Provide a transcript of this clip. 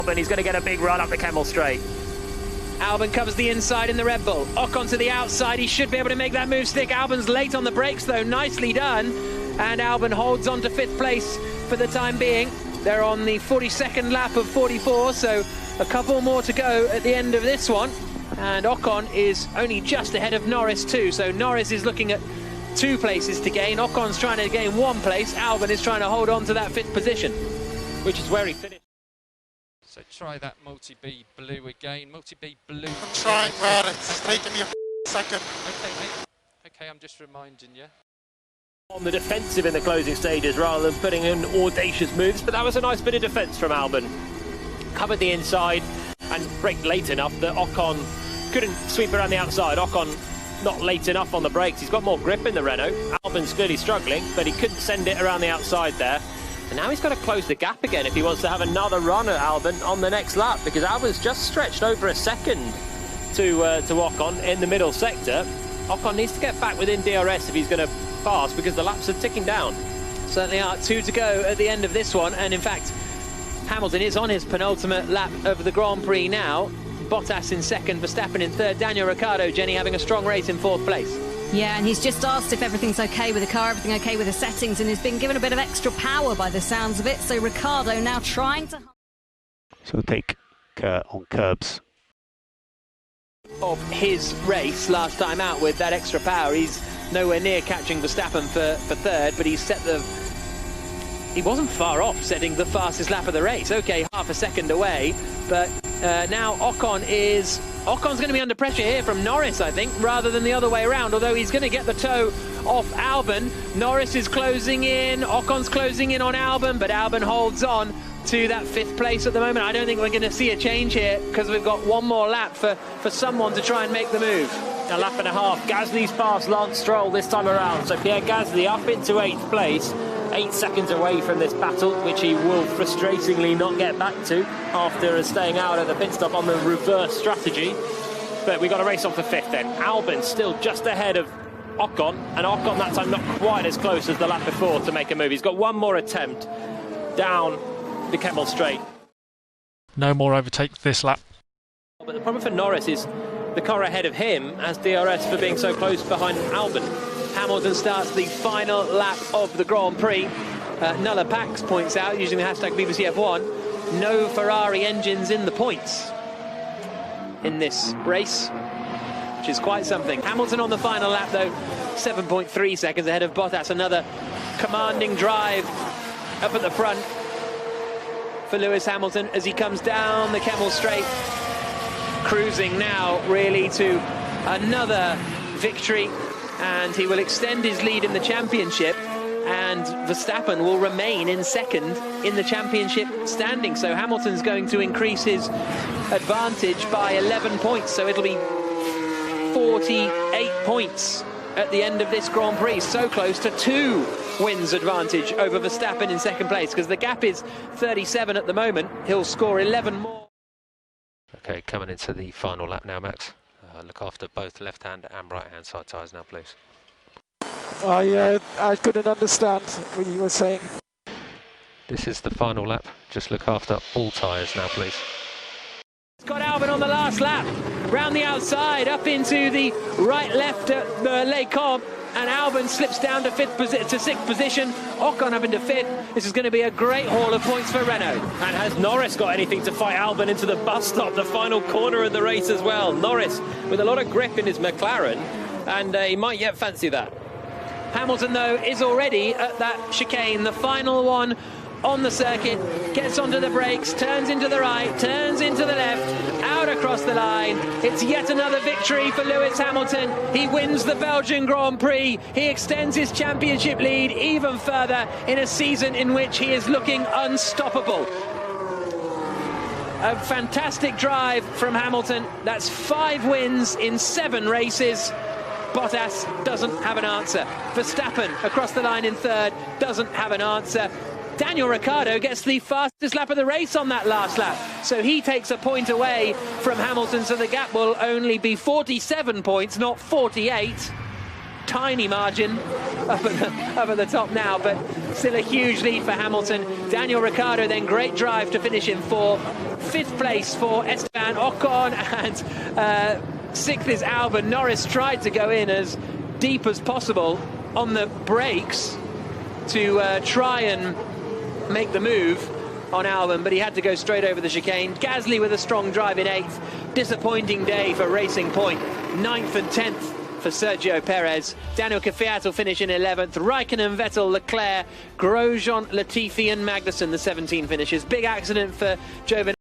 Albon. He's going to get a big run up the Kemmel Straight. Albon covers the inside in the Red Bull. Ocon to the outside. He should be able to make that move stick. Albon's late on the brakes, though. Nicely done. And Albon holds on to 5th place for the time being. They're on the 42nd lap of 44, so a couple more to go at the end of this one. And Ocon is only just ahead of Norris too. So Norris is looking at 2 places to gain. Ocon's trying to gain 1 place. Albon is trying to hold on to that 5th position, which is where he finished. So try that multi-B blue again. Multi-B blue. I'm trying, man. It's taking me a second. Okay, mate. Okay, I'm just reminding you. On the defensive in the closing stages rather than putting in audacious moves, but that was a nice bit of defence from Albon. Covered the inside and braked late enough that Ocon couldn't sweep around the outside. Ocon not late enough on the brakes. He's got more grip in the Renault. Albon's clearly struggling, but he couldn't send it around the outside there. And now he's got to close the gap again if he wants to have another run at Albon on the next lap, because Albon's just stretched over a second to Ocon in the middle sector. Ocon needs to get back within DRS if he's going to pass, because the laps are ticking down. Certainly are. 2 to go at the end of this one, and in fact Hamilton is on his penultimate lap of the Grand Prix now. Bottas in 2nd, Verstappen in 3rd, Daniel Ricciardo, Jenny, having a strong race in 4th place. Yeah, and he's just asked if everything's okay with the car, everything okay with the settings, and he's been given a bit of extra power by the sounds of it. So Ricciardo now trying to... So we'll take on curbs. Of his race last time out with that extra power, he's nowhere near catching Verstappen for 3rd, but he's set the... He wasn't far off setting the fastest lap of the race. Okay, half a second away, but now Ocon's going to be under pressure here from Norris, I think, rather than the other way around, although he's going to get the toe off Albon. Norris is closing in, Ocon's closing in on Albon, but Albon holds on to that 5th place at the moment. I don't think we're going to see a change here, because we've got 1 more lap for someone to try and make the move. A lap and a half. Gasly's past Lance Stroll this time around, so Pierre Gasly up into 8th place. 8 seconds away from this battle, which he will frustratingly not get back to after staying out at the pit stop on the reverse strategy. But we got a race on for 5th then. Albon still just ahead of Ocon, and Ocon that time not quite as close as the lap before to make a move. He's got 1 more attempt down the Kemmel Straight. No more overtake this lap. But the problem for Norris is the car ahead of him has DRS for being so close behind Albon. Hamilton starts the final lap of the Grand Prix. Nulla Pax points out, using the hashtag BBC F1, no Ferrari engines in the points in this race, which is quite something. Hamilton on the final lap, though, 7.3 seconds ahead of Bottas. Another commanding drive up at the front for Lewis Hamilton as he comes down the Kemmel Straight, cruising now really to another victory, and he will extend his lead in the championship, and Verstappen will remain in 2nd in the championship standing. So Hamilton's going to increase his advantage by 11 points, so it'll be 48 points at the end of this Grand Prix, so close to 2 wins advantage over Verstappen in 2nd place, because the gap is 37 at the moment. He'll score 11 more. Okay, coming into the final lap now, Max. Look after both left-hand and right-hand side tyres now, please. I couldn't understand what you were saying. This is the final lap. Just look after all tyres now, please. Got Albon on the last lap, round the outside, up into the right-left Les Combes, and Albon slips down to 6th position. Ocon up into 5th. This is going to be a great haul of points for Renault. And has Norris got anything to fight Albon into the bus stop, the final corner of the race as well? Norris with a lot of grip in his McLaren, and he might yet fancy that. Hamilton, though, is already at that chicane, the final one on the circuit, gets onto the brakes, turns into the right, turns into the left, out across the line. It's yet another victory for Lewis Hamilton. He wins the Belgian Grand Prix. He extends his championship lead even further in a season in which he is looking unstoppable. A fantastic drive from Hamilton. That's 5 wins in 7 races. Bottas doesn't have an answer. Verstappen across the line in 3rd, doesn't have an answer. Daniel Ricciardo gets the fastest lap of the race on that last lap, so he takes a point away from Hamilton, so the gap will only be 47 points, not 48. Tiny margin up at the top now, but still a huge lead for Hamilton. Daniel Ricciardo then, great drive to finish in 4th. Fifth place for Esteban Ocon, and 6th is Albon. Norris tried to go in as deep as possible on the brakes to try and make the move on Albon, but he had to go straight over the chicane. Gasly with a strong drive in 8th. Disappointing day for Racing Point. 9th and 10th for Sergio Perez. Daniel Kvyat will finish in 11th. Raikkonen, Vettel, Leclerc, Grosjean, Latifi and Magnussen, the 17 finishes. Big accident for Giovinazzi.